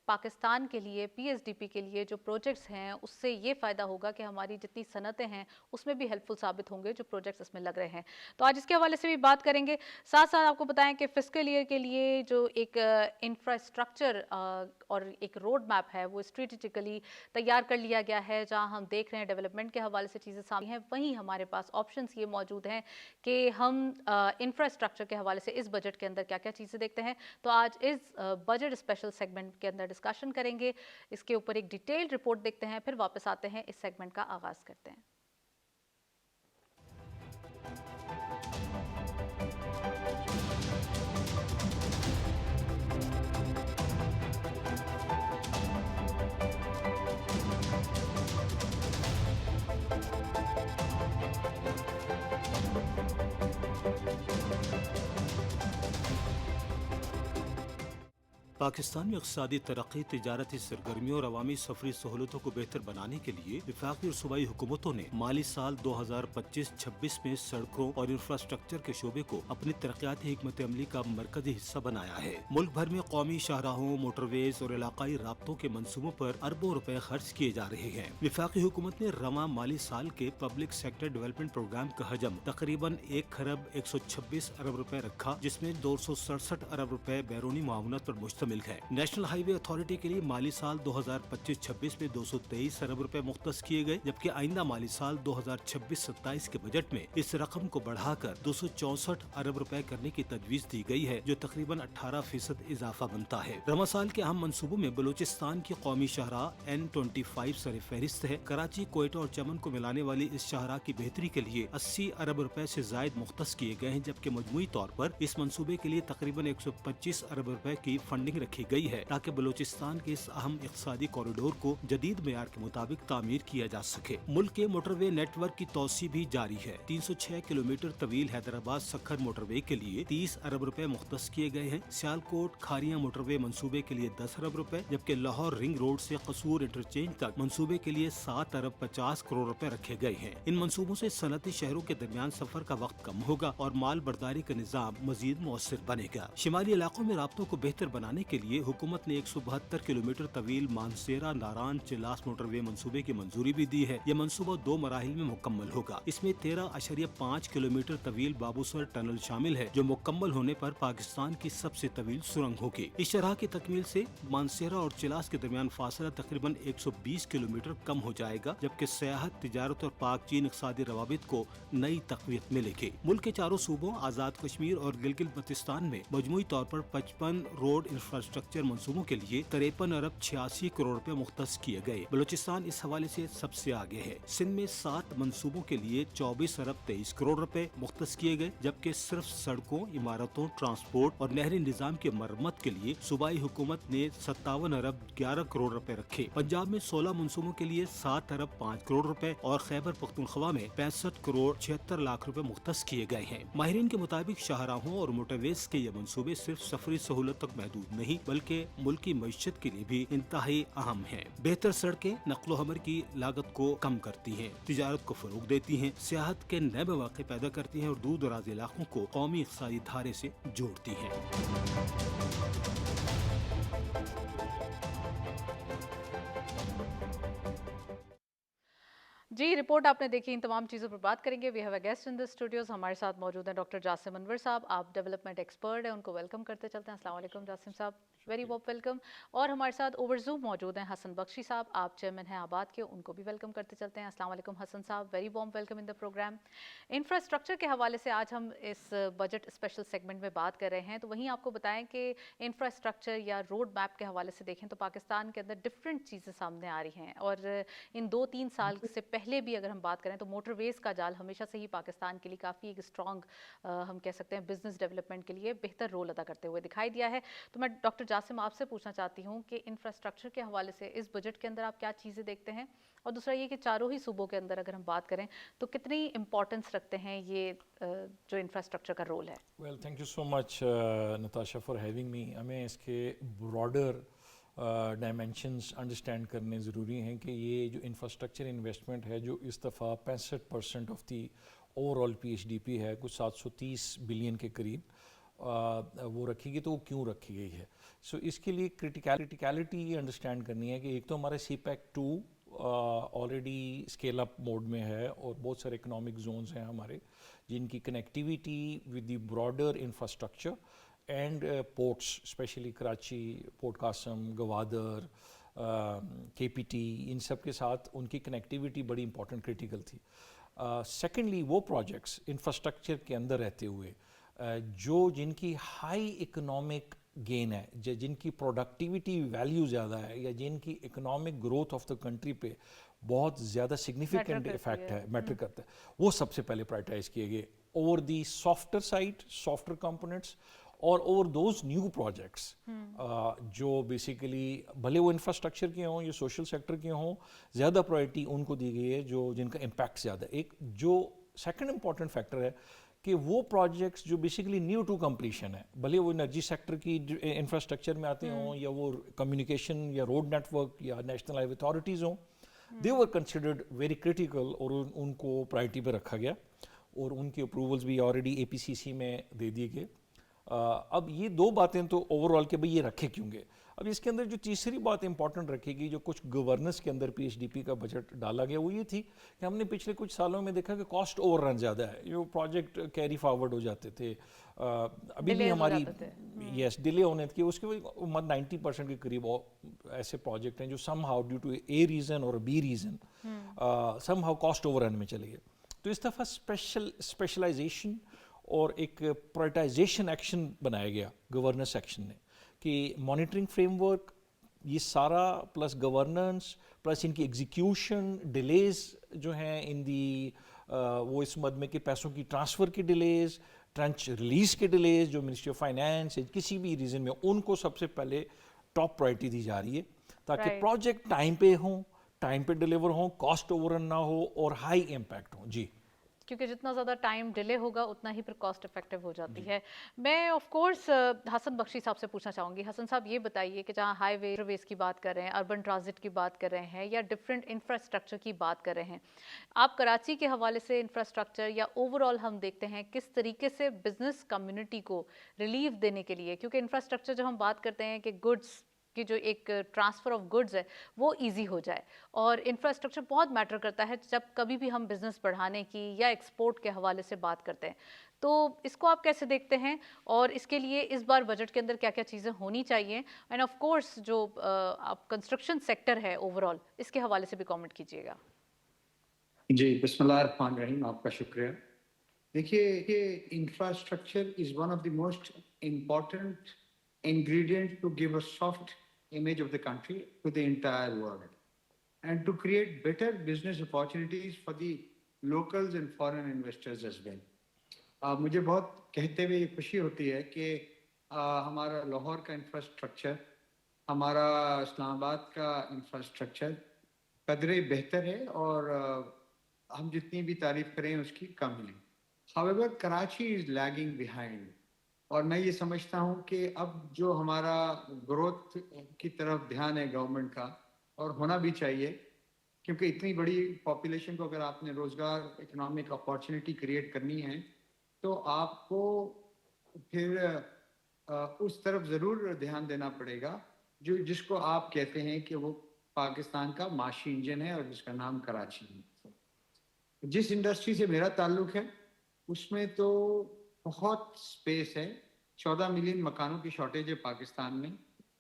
पाकिस्तान के लिए PSDP के लिए जो प्रोजेक्ट्स हैं उससे ये फ़ायदा होगा कि हमारी जितनी सनतें हैं उसमें भी हेल्पफुल साबित होंगे जो प्रोजेक्ट्स इसमें लग रहे हैं। तो आज इसके हवाले से भी बात करेंगे। साथ साथ आपको बताएं कि फिस्कल ईयर के लिए जो एक इंफ्रास्ट्रक्चर और एक रोड मैप है वो स्ट्रेटेजिकली तैयार कर लिया गया है। जहाँ हम देख रहे हैं डेवलपमेंट के हवाले से चीज़ें सामने हैं, वहीं हमारे पास ऑप्शंस ये मौजूद हैं कि हम इंफ्रास्ट्रक्चर के हवाले से इस बजट के अंदर क्या क्या चीज़ें देखते हैं। तो आज इस बजट स्पेशल सेगमेंट के अंदर डिस्कशन करेंगे, इसके ऊपर एक डिटेल्ड रिपोर्ट देखते हैं, फिर वापस आते हैं, इस सेगमेंट का आगाज करते हैं। पाकिस्तान में इक़्तिसादी तरक्की, तिजारती सरगर्मियों और अवामी सफरी सहूलतों को बेहतर बनाने के लिए वफाकी और सूबाई हुकूमतों ने माली साल 2025-26 में सड़कों और इंफ्रास्ट्रक्चर के शोबे को अपनी तरक्याती हिकमत अमली का मरकजी हिस्सा बनाया है। मुल्क भर में कौमी शाहराहों, मोटरवेज और इलाकाई राब्तों के मंसूबों पर अरबों रुपए खर्च किए जा रहे हैं। वफाकी हुकूमत ने रवां माली साल के पब्लिक सेक्टर डेवलपमेंट प्रोग्राम का हजम तकरीबन 1 खरब 126 अरब रुपए रखा, जिसमें 267 अरब रुपए बैरूनी मुआवनत पर मुश्तमिल है। नेशनल हाईवे अथॉरिटी के लिए माली साल 2025-26 में 223 अरब रुपए मुख्तस किए गए, जबकि आइंदा माली साल 2026-27 के बजट में इस रकम को बढ़ाकर 264 अरब रुपए करने की तजवीज दी गई है, जो तकरीबन 18% इजाफा बनता है। रवां साल के अहम मंसूबों में बलूचिस्तान की कौमी शाहराह N25 सर फहरिस्त है। कराची, कोयटा और चमन को मिलाने वाली इस शाहराह की बेहतरी के लिए 80 अरब रुपए से जायद मुख्तस किए गए हैं, जबकि मजमूई तौर पर इस मंसूबे के लिए तकरीबन 125 अरब रुपए की फंडिंग रखी गई है, ताकि बलूचिस्तान के इस अहम इक़्तिसादी कॉरिडोर को जदीद मेयार के मुताबिक तामीर किया जा सके। मुल्क के मोटरवे नेटवर्क की तोसी भी जारी है। 306 किलोमीटर तवील हैदराबाद सखर मोटरवे के लिए 30 अरब रुपए मुख्तस किए गए हैं। सियालकोट खारियां मोटरवे मंसूबे के लिए 10 अरब रुपए, जबकि लाहौर रिंग रोड से कसूर इंटरचेंज तक मंसूबे के लिए 7 अरब 50 करोड़ रुपए रखे गए हैं। इन मंसूबों से सनती शहरों के दरमियान सफर का वक्त कम होगा और माल बर्दारी का निजाम मजीद मौसर बनेगा। शिमाली इलाकों में राब्तों को बेहतर बनाने के लिए हुकूमत ने 172 किलोमीटर तवील मानसेरा नारायण चिलास मोटरवे मंसूबे की मंजूरी भी दी है। यह मंसूबा 2 मराहिल में मुकम्मल होगा। इसमें 13.5 किलोमीटर तवील बाबूसर टनल शामिल है, जो मुकम्मल होने पर पाकिस्तान की सबसे तवील सुरंग होगी। इस शरह की तकमील से मानसेरा और चिलास के दरमियान फासला तकरीबन 120 किलोमीटर कम हो जाएगा, जबकि सियाहत, तिजारत और पाक चीन इक़्तिसादी रवाबित को नई तक़वियत मिलेगी। मुल्क के चारों सूबों आज़ाद कश्मीर और गिलगित बल्तिस्तान में मजमूई तौर पर 55 रोड इंफ्रास्ट्रक्चर मंसूबों के लिए 53 अरब 86 करोड़ रुपए मुख्तस किए गए। बलूचिस्तान इस हवाले से सबसे आगे है। सिंध में 7 मंसूबों के लिए 24 अरब 23 करोड़ रुपए मुख्तस किए गए, जबकि सिर्फ सड़कों, इमारतों, ट्रांसपोर्ट और नहरी निजाम के मरम्मत के लिए सूबाई हुकूमत ने 57 अरब 11 करोड़ रुपए रखे। पंजाब में 16 मंसूबों के लिए 7 अरब 5 करोड़ रुपए और खैबर पख्तूनख्वा में 65 करोड़ 76 लाख रुपए मुख्तस किए गए हैं। माहिरीन के मुताबिक शाहराहों और मोटरवेज के ये मंसूबे सिर्फ सफरी सहूलत तक महदूद नहीं बल्कि मुल्क की मईशत के लिए भी इंतहाई अहम है। बेहतर सड़कें नक्लो हमल की लागत को कम करती हैं, तिजारत को फरोग देती हैं, सियाहत के नए मौके पैदा करती हैं और दूर दराज इलाकों को कौमी इक़्तिसादी धारे से जोड़ती हैं। जी, रिपोर्ट आपने देखी। इन तमाम चीज़ों पर बात करेंगे। We have a guest in the studios. हमारे साथ मौजूद हैं डॉक्टर जासिम अनवर साहब। आप डेवलपमेंट एक्सपर्ट हैं, उनको वेलकम करते चलते हैं। अस्सलाम वालेकुम जासिम साहब, वेरी वॉर्म वेलकम। और हमारे साथ ओवर ज़ूम मौजूद हैं हसन बख्शी साहब, आप चेयरमैन हैं आबाद के, उनको भी वेलकम करते चलते हैं। अस्सलाम वालेकुम हसन साहब, very warm welcome in the programme. Infrastructure के हवाले से आज हम इस बजट स्पेशल सेगमेंट में बात कर रहे हैं, तो वहीं आपको बताएं कि इंफ्रास्ट्रक्चर या रोड मैप के हवाले से देखें तो पाकिस्तान के अंदर डिफरेंट चीज़ें सामने आ रही हैं। और इन 2-3 साल से पहले भी अगर हम बात करें तो मोटरवेज़ का जाल हमेशा से ही पाकिस्तान के लिए काफ़ी एक स्ट्रॉन्ग हम कह सकते हैं बिजनेस डेवलपमेंट के लिए बेहतर रोल अदा करते हुए दिखाई दिया है। तो मैं डॉक्टर जासिम आपसे पूछना चाहती हूँ कि इंफ्रास्ट्रक्चर के हवाले से इस बजट के अंदर आप क्या चीज़ें देखते हैं, और दूसरा ये कि चारों ही सूबों के अंदर अगर हम बात करें तो कितनी इंपॉर्टेंस रखते हैं ये जो इंफ्रास्ट्रक्चर का रोल है। Well, thank you so much Natasha for having me. हमें इसके ब्रॉडर डायमेंशंस अंडरस्टैंड करने ज़रूरी हैं कि ये जो इंफ्रास्ट्रक्चर इन्वेस्टमेंट है जो इस दफ़ा 65% ऑफ दी ओवरऑल PHDP है, कुछ 730 बिलियन के करीब वो रखी गई, तो वो क्यों रखी गई है। सो इसके लिए क्रिटिकलिटी ये अंडरस्टैंड करनी है कि एक तो हमारे CPEC 2 already scale up mode में है और बहुत सारे इकोनॉमिक जोन्स हैं हमारे जिनकी connectivity with the broader infrastructure and ports, specially Karachi, port Qasim, Gwadar, KPT, इन सब के साथ उनकी कनेक्टिविटी बड़ी इंपॉर्टेंट क्रिटिकल थी। सेकेंडली वो प्रोजेक्ट्स इंफ्रास्ट्रक्चर के अंदर रहते हुए जो जिनकी हाई इकोनॉमिक गेन है, जिनकी प्रोडक्टिविटी वैल्यू ज़्यादा है या जिनकी economic growth of the country पे बहुत ज़्यादा सिग्निफिकेंट इफेक्ट है, मैटर करता है, वो सबसे पहले प्रायोरिटाइज किए गए over the softer side, softer components, और ओवर दोज न्यू प्रोजेक्ट्स जो बेसिकली भले वो इंफ्रास्ट्रक्चर के हों या सोशल सेक्टर के हों, ज़्यादा प्रायोरिटी उनको दी गई है जो जिनका इम्पैक्ट ज़्यादा। एक जो सेकंड इम्पॉर्टेंट फैक्टर है कि वो प्रोजेक्ट्स जो बेसिकली न्यू टू कंप्लीशन है, भले वो एनर्जी सेक्टर की इंफ्रास्ट्रक्चर में आते हों या वो कम्युनिकेशन या रोड नेटवर्क या नेशनल हाईवे अथॉरिटीज़ हों, दे वर कंसिडर्ड वेरी क्रिटिकल और उनको प्रायोरिटी पे रखा गया और उनकी अप्रूवल्स भी ऑलरेडी APCC में दे दिए गए। अब ये दो बातें तो ओवरऑल के भाई ये रखे क्यों गए। अब इसके अंदर जो तीसरी बात इंपॉर्टेंट रखेगी, जो कुछ गवर्नेंस के अंदर PHDP का बजट डाला गया, वो ये थी कि हमने पिछले कुछ सालों में देखा कि कॉस्ट ओवररन ज़्यादा है, जो प्रोजेक्ट कैरी फॉरवर्ड हो जाते थे, अभी भी हमारी डिले होने की उसके वजह 90% के करीब ऐसे प्रोजेक्ट हैं जो somehow due to A reason और B reason somehow cost overrun में चले गए। तो इस दफ़ा स्पेशलाइजेशन और एक प्रायोरिटाइजेशन एक्शन बनाया गया गवर्नेंस एक्शन ने कि मॉनिटरिंग फ्रेमवर्क, ये सारा प्लस गवर्नेंस प्लस इनकी एग्जीक्यूशन डिलेज जो हैं इन दी वो इस मद में कि पैसों की ट्रांसफ़र की डिलेज, ट्रंच रिलीज़ के डिलेज जो मिनिस्ट्री ऑफ फाइनेंस किसी भी रीज़न में, उनको सबसे पहले टॉप प्रायोरिटी दी जा रही है ताकि प्रोजेक्ट टाइम पे हों, टाइम पे डिलीवर हों, कॉस्ट ओवररन ना हो और हाई इम्पैक्ट हो। जी, क्योंकि जितना ज़्यादा टाइम डिले होगा उतना ही फिर कॉस्ट इफेक्टिव हो जाती है। मैं ऑफ कोर्स हसन बख्शी साहब से पूछना चाहूँगी। हसन साहब, ये बताइए कि जहाँ हाईवे वेज की बात कर रहे हैं, अर्बन ट्रांजिट की बात कर रहे हैं या डिफरेंट इंफ्रास्ट्रक्चर की बात कर रहे हैं, आप कराची के हवाले से इंफ्रास्ट्रक्चर या ओवरऑल हम देखते हैं किस तरीके से बिजनेस कम्युनिटी को रिलीफ देने के लिए, क्योंकि इंफ्रास्ट्रक्चर जब हम बात करते हैं कि गुड्स कि जो एक ट्रांसफ़र ऑफ गुड्स है वो इजी हो जाए, और इंफ्रास्ट्रक्चर बहुत मैटर करता है जब कभी भी हम बिज़नेस बढ़ाने की या एक्सपोर्ट के हवाले से बात करते हैं। तो इसको आप कैसे देखते हैं और इसके लिए इस बार बजट के अंदर क्या क्या चीज़ें होनी चाहिए, एंड ऑफ कोर्स जो आप कंस्ट्रक्शन सेक्टर है ओवरऑल, इसके हवाले से भी कमेंट कीजिएगा। जी, बिस्मिल्लाहिर्रहमानिर्रहीम, आपका शुक्रिया। देखिए, ये infrastructure is one of the most important ingredient to give a soft image of the country to the entire world and to create better business opportunities for the locals and foreign investors as well. مجھے بہت کہتے ہوئے خوشی ہوتی ہے کہ ہمارا لاہور کا انفراسٹرکچر، ہمارا اسلام آباد کا انفراسٹرکچر قدرے بہتر ہے اور ہم جتنی بھی تعریف کریں اس کی کم ہے. However, کراچی از لیگنگ بیہائنڈ، اور میں یہ سمجھتا ہوں کہ اب جو ہمارا گروتھ کی طرف دھیان ہے گورنمنٹ کا، اور ہونا بھی چاہیے، کیونکہ اتنی بڑی پاپولیشن کو اگر آپ نے روزگار اکنامک اپارچونیٹی کریٹ کرنی ہے تو آپ کو پھر اس طرف ضرور دھیان دینا پڑے گا جس کو آپ کہتے ہیں کہ وہ پاکستان کا معاشی انجن ہے اور جس کا نام کراچی ہے. جس انڈسٹری سے میرا تعلق ہے اس میں تو بہت سپیس ہے. 14 ملین مکانوں کی شارٹیج ہے پاکستان میں.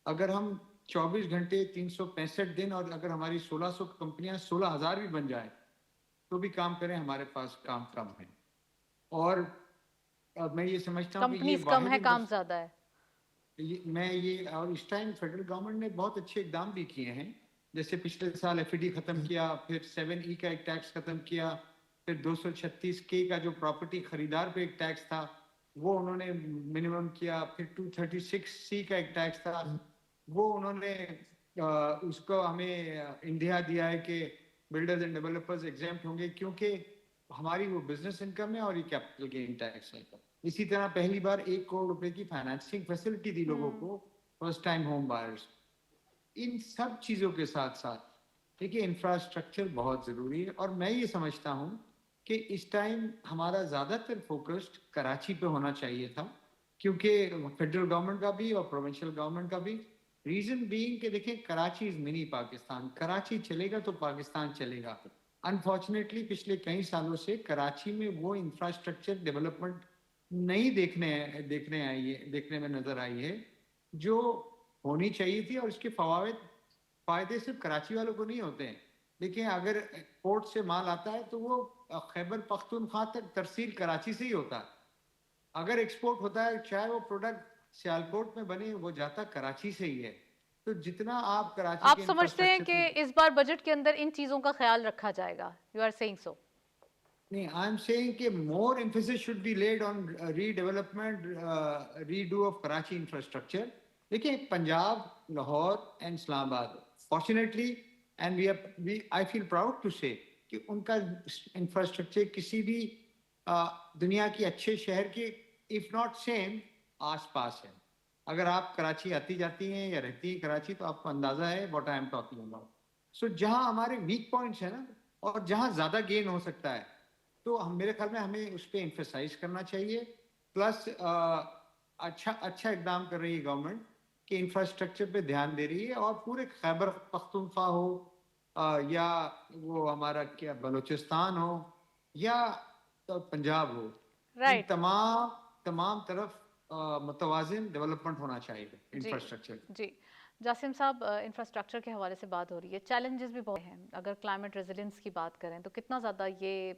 اگر ہم 24 گھنٹے 365 دن اور اگر ہماری 1600 کمپنیاں 16,000 بھی بن جائیں تو بھی کام کریں، ہمارے پاس کام کم ہے. اور میں یہ سمجھتا ہوں کہ کمپنیز کم ہے، کام زیادہ ہے. میں یہ، اور اس ٹائم فیڈرل گورنمنٹ نے بہت اچھے اقدام بھی کیے ہیں، جیسے پچھلے سال FED ختم کیا، پھر 7E کا ایک ٹیکس ختم کیا، پھر 236K کا جو پراپرٹی خریدار پہ ایک ٹیکس تھا وہ انہوں نے منیمم کیا، پھر 236C کا ایک ٹیکس تھا وہ انہوں نے اس کو ہمیں انڈیا دیا ہے کہ بلڈرز اینڈ ڈیولپرز ایگزیمپٹ ہوں گے کیونکہ ہماری وہ بزنس انکم ہے اور یہ کیپٹل گین ٹیکس ہے. اسی طرح پہلی بار 1 کروڑ روپے کی فائنانسنگ فیسلٹی دی لوگوں کو، فرسٹ ٹائم ہوم بائرز. ان سب چیزوں کے ساتھ ساتھ دیکھیے انفراسٹرکچر بہت ضروری ہے، اور میں یہ سمجھتا ہوں کہ اس ٹائم ہمارا زیادہ تر فوکسڈ کراچی پہ ہونا چاہیے تھا، کیونکہ فیڈرل گورنمنٹ کا بھی اور پروونشل گورنمنٹ کا بھی. ریزن بینگ کہ دیکھیں کراچی از منی پاکستان، کراچی چلے گا تو پاکستان چلے گا. انفارچونیٹلی پچھلے کئی سالوں سے کراچی میں وہ انفراسٹرکچر ڈیولپمنٹ نہیں دیکھنے میں نظر آئی ہے جو ہونی چاہیے تھی، اور اس کے فائدے صرف کراچی والوں کو نہیں ہوتے ہیں. دیکھیں اگر پورٹ سے مال آتا ہے تو وہ خیبر پختونخوا تک ترسیل کراچی سے ہی ہوتا ہے. اگر ایکسپورٹ ہوتا ہے چاہے وہ پروڈکٹ سیالکوٹ میں بنے وہ جاتا کراچی سے ہی ہے. تو جتنا آپ کراچی آپ سمجھتے ہیں کہ اس بار بجٹ کے اندر ان چیزوں کا خیال رکھا جائے گا؟ یو آر سیئنگ سو؟ نہیں، آئی ایم سیئنگ کہ مور emphasis should be laid on redevelopment, redo of Karachi infrastructure. دیکھیں پنجاب، لاہور اینڈ اسلام آباد fortunately and I feel proud to say کہ ان کا انفراسٹرکچر کسی بھی دنیا کی اچھے شہر کے if not same آس پاس ہے. اگر آپ کراچی آتی جاتی ہیں یا رہتی ہیں کراچی تو آپ کو اندازہ ہے what I am talking about. سو جہاں ہمارے ویک پوائنٹس ہیں نا اور جہاں زیادہ گین ہو سکتا ہے تو میرے خیال میں ہمیں اس پہ ایمفیسائز کرنا چاہیے. پلس اچھا اقدام کر رہی ہے گورنمنٹ کہ انفراسٹرکچر پہ دھیان دے رہی ہے، اور پورے خیبر پختونخوا ہو یا وہ ہمارا کیا بلوچستان ہو یا پنجاب ہو، ان تمام طرف متوازن ڈیولپمنٹ ہونا چاہیے انفراسٹرکچر. جی جاسم صاحب، انفراسٹرکچر کے حوالے سے بات ہو رہی ہے، چیلنجز بھی بہت ہیں. اگر کلائمیٹ ریزیلینس کی بات کریں تو کتنا زیادہ یہ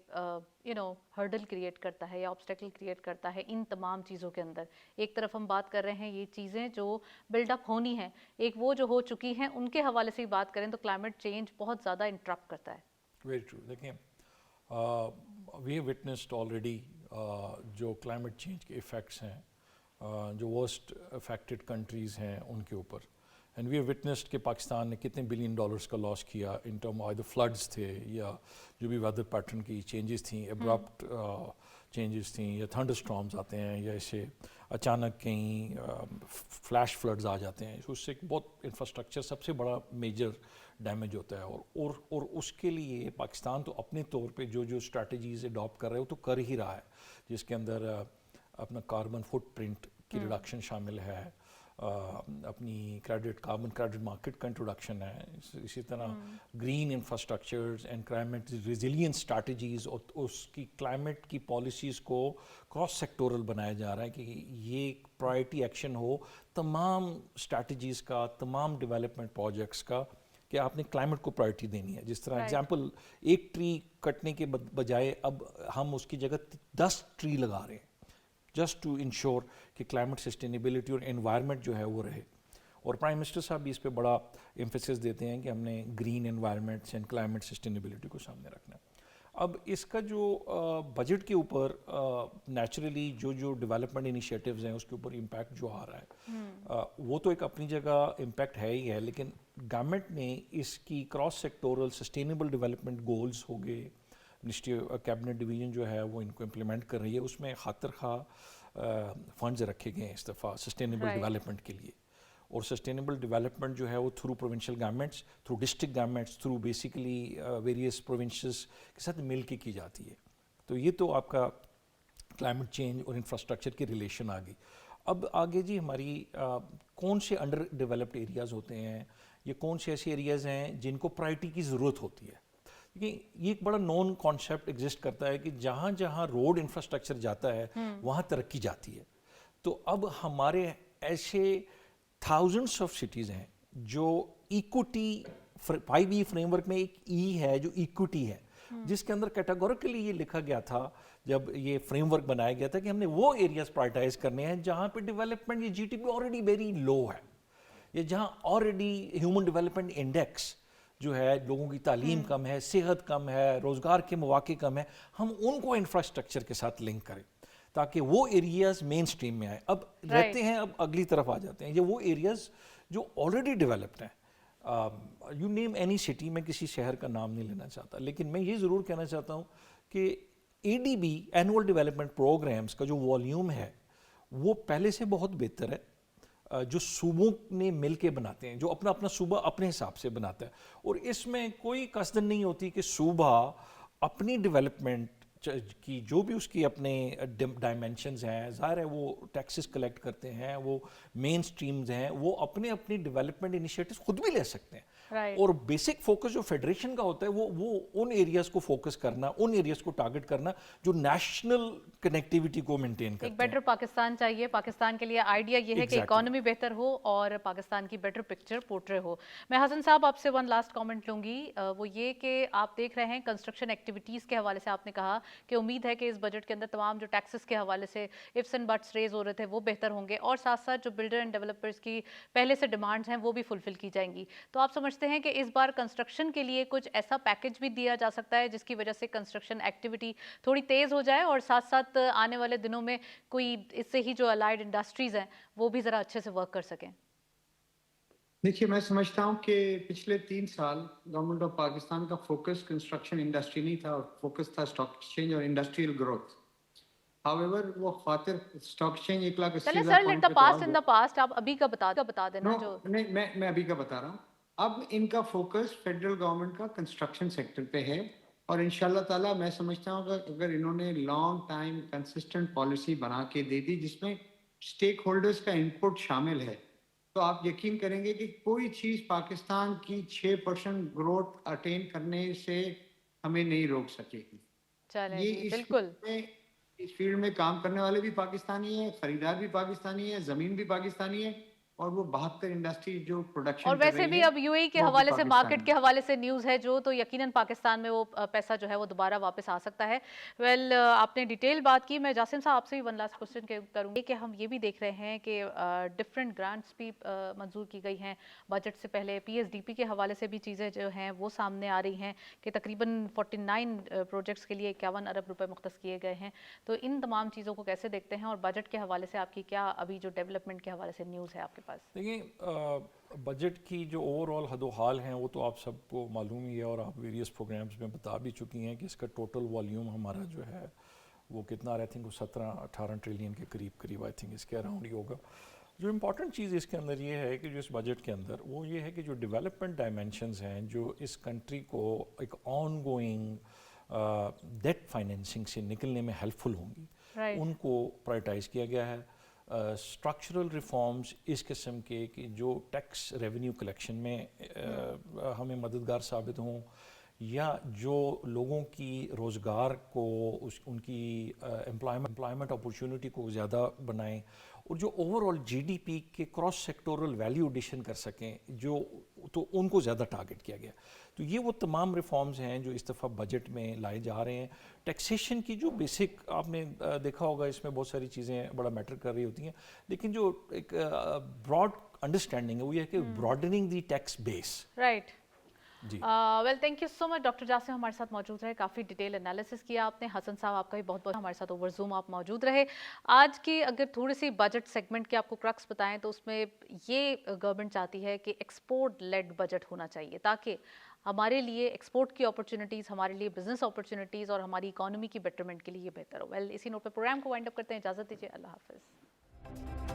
ہرڈل کریٹ کرتا ہے یا آبسٹیکل کریٹ کرتا ہے ان تمام چیزوں کے اندر. ایک طرف ہم بات کر رہے ہیں یہ چیزیں جو بلڈ اپ ہونی ہیں، ایک وہ جو ہو چکی ہیں ان کے حوالے سے بات کریں تو کلائمیٹ چینج بہت زیادہ انٹرپٹ کرتا ہے. Very true. دیکھیں وی ہیو وٹنسڈ آلریڈی جو کلائمیٹ چینج کے ایفیکٹس ہیں جو ورسٹ افیکٹڈ کنٹریز ہیں ان کے اوپر، اینڈ وی ہیو وٹنسڈ کہ پاکستان نے کتنے بلین ڈالرس کا لاس کیا ان ٹرم آف فلڈس تھے یا جو بھی ویدر پیٹرن کی چینجز تھیں، ابرپٹ چینجز تھیں، یا تھنڈر اسٹارمز آتے ہیں یا اسے اچانک کہیں فلیش فلڈز آ جاتے ہیں. اس سے بہت انفراسٹرکچر سب سے بڑا میجر ڈیمیج ہوتا ہے. اور اس کے لیے پاکستان تو اپنے طور پہ جو اسٹریٹجیز اڈاپٹ کر رہے ہو تو کر ہی رہا ہے، جس کے اندر اپنا کاربن فٹ پرنٹ کی ریڈکشن شامل ہے، اپنی کاربن کریڈٹ مارکیٹ کا انٹروڈکشن ہے، اسی طرح green infrastructures and climate resilience strategies, اور اس کی کلائمیٹ کی پالیسیز کو کراس سیکٹورل بنایا جا رہا ہے کہ یہ پرائرٹی ایکشن ہو تمام اسٹریٹجیز کا، تمام ڈیولپمنٹ پروجیکٹس کا، کہ آپ نے کلائمیٹ کو پرائرٹی دینی ہے. جس طرح ایگزامپل ایک ٹری کٹنے کے بجائے اب ہم اس کی جگہ 10 ٹری لگا رہے ہیں. جسٹ ٹو انشور کہ کلائمیٹ سسٹینیبلٹی اور انوائرمنٹ جو ہے وہ رہے. اور پرائم منسٹر صاحب بھی اس پہ بڑا ایمفیسس دیتے ہیں کہ ہم نے green environments and climate sustainability کو سامنے رکھنا ہے. اب اس کا جو بجٹ کے اوپر نیچرلی جو ڈیولپمنٹ انیشیٹیوز ہیں اس کے اوپر امپیکٹ جو آ رہا ہے وہ تو ایک اپنی جگہ امپیکٹ ہے ہی ہے, لیکن گورنمنٹ نے اس کی cross sectoral sustainable development goals ہو گئے, منسٹری کیبنٹ ڈویژن جو ہے وہ ان کو امپلیمنٹ کر رہی ہے, اس میں خاطر خواہ فنڈز رکھے گئے ہیں اس دفعہ سسٹینیبل ڈیولپمنٹ کے لیے. اور سسٹینیبل ڈیولپمنٹ جو ہے وہ through provincial governments, through district governments, through basically various provinces کے ساتھ مل کے کی جاتی ہے. تو یہ تو آپ کا کلائمیٹ چینج اور انفراسٹرکچر کی ریلیشن آ گئی. اب آگے جی ہماری کون سے انڈر ڈیولپڈ ایریاز ہوتے ہیں, یہ کون سے ایسے ایریاز ہیں جن کو پرائرٹی کی ضرورت ہوتی ہے. یہ ایک بڑا نون کانسیپٹ ایگزسٹ کرتا ہے کہ جہاں جہاں روڈ انفراسٹرکچر جاتا ہے وہاں ترقی جاتی ہے. تو اب ہمارے ایسے تھاؤزنڈس آف سٹیز ہیں جو ایکوٹی 5E فریم ورک میں ایک ای ہے جو ایکوٹی ہے, جس کے اندر کیٹاگوریکلی یہ لکھا گیا تھا جب یہ فریم ورک بنایا گیا تھا کہ ہم نے وہ ایریاز پرائرٹائز کرنے ہیں جہاں پہ ڈیولپمنٹ یہ G D P already very low ہے, یا جہاں آلریڈی ہیومن ڈیولپمنٹ انڈیکس جو ہے, لوگوں کی تعلیم کم ہے, صحت کم ہے, روزگار کے مواقع کم ہے, ہم ان کو انفراسٹرکچر کے ساتھ لنک کریں تاکہ وہ ایریاز مین اسٹریم میں آئے. اب رہتے ہیں, اب اگلی طرف آ جاتے ہیں, یہ وہ ایریاز جو آلریڈی ڈیولپڈ ہیں. یو نیم اینی سٹی, میں کسی شہر کا نام نہیں لینا چاہتا, لیکن میں یہ ضرور کہنا چاہتا ہوں کہ ADB اینول ڈیولپمنٹ پروگرامز کا جو والیوم ہے وہ پہلے سے بہت بہتر ہے, جو صوبوں نے مل کے بناتے ہیں, جو اپنا اپنا صوبہ اپنے حساب سے بناتا ہے, اور اس میں کوئی قصد نہیں ہوتی کہ صوبہ اپنی ڈیولپمنٹ کی جو بھی اس کی اپنے ڈائمینشنز ہیں, ظاہر ہے وہ ٹیکسز کلیکٹ کرتے ہیں, وہ مین سٹریمز ہیں, وہ اپنے اپنی ڈیولپمنٹ انیشیٹیوز خود بھی لے سکتے ہیں. اور بیسک فوکس جو فیڈریشن کا ہوتا ہے وہ ان ایریاز کو فوکس کرنا, ان ایریاز کو ٹارگٹ کرنا جو نیشنل کنیکٹیوٹی کو مینٹین کرتے ہیں. ایک بیٹر پاکستان چاہیے. پاکستان کے لیے آئیڈیا یہ ہے کہ اکانومی بہتر ہو اور پاکستان کی بیٹر پکچر پورٹرے ہو. میں حسن صاحب آپ سے ون لاسٹ کامنٹ لوں گی, وہ یہ کہ آپ دیکھ رہے ہیں کنسٹرکشن ایکٹیویٹیز کے حوالے سے آپ نے کہا کہ امید ہے کہ اس بجٹ کے اندر تمام جو ٹیکسز کے حوالے سے ifs and buts ریز ہو رہے تھے وہ بہتر ہوں گے, اور ساتھ ساتھ جو بلڈر اینڈ ڈیولپرز کی پہلے سے ڈیمانڈز ہیں وہ بھی فلفل کی جائیں گی. تو آپ سمجھتے ہیں کہ اس بار کنسٹرکشن کے لیے کچھ ایسا پیکج بھی دیا جا سکتا ہے جس کی وجہ سے کنسٹرکشن ایکٹیویٹی تھوڑی تیز ہو جائے, اور ساتھ ساتھ آنے والے دنوں میں کوئی اس سے ہی جو الائیڈ انڈسٹریز ہیں وہ بھی ذرا اچھے سے ورک کر سکیں؟ دیکھیے, میں سمجھتا ہوں کہ پچھلے 3 سال گورنمنٹ آف پاکستان کا فوکس کنسٹرکشن انڈسٹری نہیں تھا, اور فوکس تھا اسٹاک ایکسچینج اور انڈسٹریل گروتھ. However, وہ خاطر اسٹاک ایکسچینج 1,80,000 پوائنٹ پہ پاسٹ آپ ابھی کا بتا دینا. جو نہیں, میں ابھی کا بتا رہا ہوں. اب ان کا فوکس فیڈرل گورنمنٹ کا کنسٹرکشن سیکٹر پہ ہے, اور انشاءاللہ تعالیٰ میں سمجھتا ہوں کہ اگر انہوں نے لانگ ٹائم کنسسٹنٹ پالیسی بنا کے دے دی جس میں اسٹیک ہولڈرز کا انپٹ شامل ہے, تو آپ یقین کریں گے کہ کوئی چیز پاکستان کی 6% گروتھ اٹین کرنے سے ہمیں نہیں روک سکے گی. یہ بالکل اس فیلڈ میں کام کرنے والے بھی پاکستانی ہیں, خریدار بھی پاکستانی ہیں, زمین بھی پاکستانی ہے, اور وہ 72 انڈسٹری جو پروڈکشن اور ویسے بھی اب UAE کے حوالے سے, مارکیٹ کے حوالے سے نیوز ہے جو, تو یقیناً پاکستان میں وہ پیسہ جو ہے وہ دوبارہ واپس آ سکتا ہے. ویل, آپ نے ڈیٹیل بات کی. میں جاسم صاحب آپ سے بھی ون لاسٹ کوسچن کروں گی کہ ہم یہ بھی دیکھ رہے ہیں کہ ڈفرینٹ گرانٹس بھی منظور کی گئی ہیں بجٹ سے پہلے. PSDP کے حوالے سے بھی چیزیں جو ہیں وہ سامنے آ رہی ہیں کہ تقریباً 49 پروجیکٹس کے لیے 51 ارب روپے مختص کیے گئے ہیں. تو ان تمام چیزوں کو کیسے دیکھتے ہیں, اور بجٹ کے حوالے سے آپ کی کیا ابھی جو ڈیولپمنٹ کے حوالے سے نیوز ہے آپ کے پاس؟ دیکھیں, بجٹ کی جو اوور آل حد و حال ہیں وہ تو آپ سب کو معلوم ہی ہے, اور آپ ویریس پروگرامز میں بتا بھی چکی ہیں کہ اس کا ٹوٹل والیوم ہمارا جو ہے وہ کتنا, آئی تھنک وہ 17-18 ٹریلین کے قریب آئی تھنک اس کے اراؤنڈ ہی ہوگا. جو امپورٹنٹ چیز اس کے اندر یہ ہے کہ جو اس بجٹ کے اندر وہ یہ ہے کہ جو ڈیولپمنٹ ڈائمینشنز ہیں جو اس کنٹری کو ایک آن گوئنگ ڈیٹ فائنینسنگ سے نکلنے میں ہیلپ فل ہوں گی, ان کو پرائرٹائز کیا گیا ہے. اسٹرکچرل ریفارمز اس قسم کے کہ جو ٹیکس ریونیو کلیکشن میں ہمیں مددگار ثابت ہوں, یا جو لوگوں کی روزگار کو ان کی امپلائمنٹ اپورچونٹی کو زیادہ بنائیں اور جو over all G D P کے کراس سیکٹورل ویلیو ایڈیشن کر سکیں جو تو ان کو زیادہ ٹارگٹ کیا گیا. تو یہ وہ تمام ریفارمز ہیں جو اس دفعہ بجٹ میں لائے جا رہے ہیں. ٹیکسیشن کی جو بیسک آپ نے دیکھا ہوگا اس میں بہت ساری چیزیں بڑا میٹر کر رہی ہوتی ہیں, لیکن جو ایک براڈ انڈرسٹینڈنگ ہے وہ یہ ہے کہ broadening the tax base. Right. جی well thank you so much doctor Jasim ہمارے ساتھ موجود رہے, کافی ڈیٹیل انالیسس کیا آپ نے. حسن صاحب آپ کا بھی بہت بہت ہمارے ساتھ اوور زوم آپ موجود رہے. آج کی اگر تھوڑی سی بجٹ سیگمنٹ کے آپ کو کرکس بتائیں تو اس میں یہ گورنمنٹ چاہتی ہے کہ ایکسپورٹ لیڈ بجٹ ہونا چاہیے تاکہ ہمارے لیے ایکسپورٹ کی اپرچونیٹیز, ہمارے لیے بزنس اپرچونیٹیز اور ہماری اکانومی کی بیٹرمنٹ کے لیے بہتر ہو. ویل اسی نوٹ پہ پروگرام کو وائنڈ اپ کرتے ہیں. اجازت دیجیے, اللہ حافظ.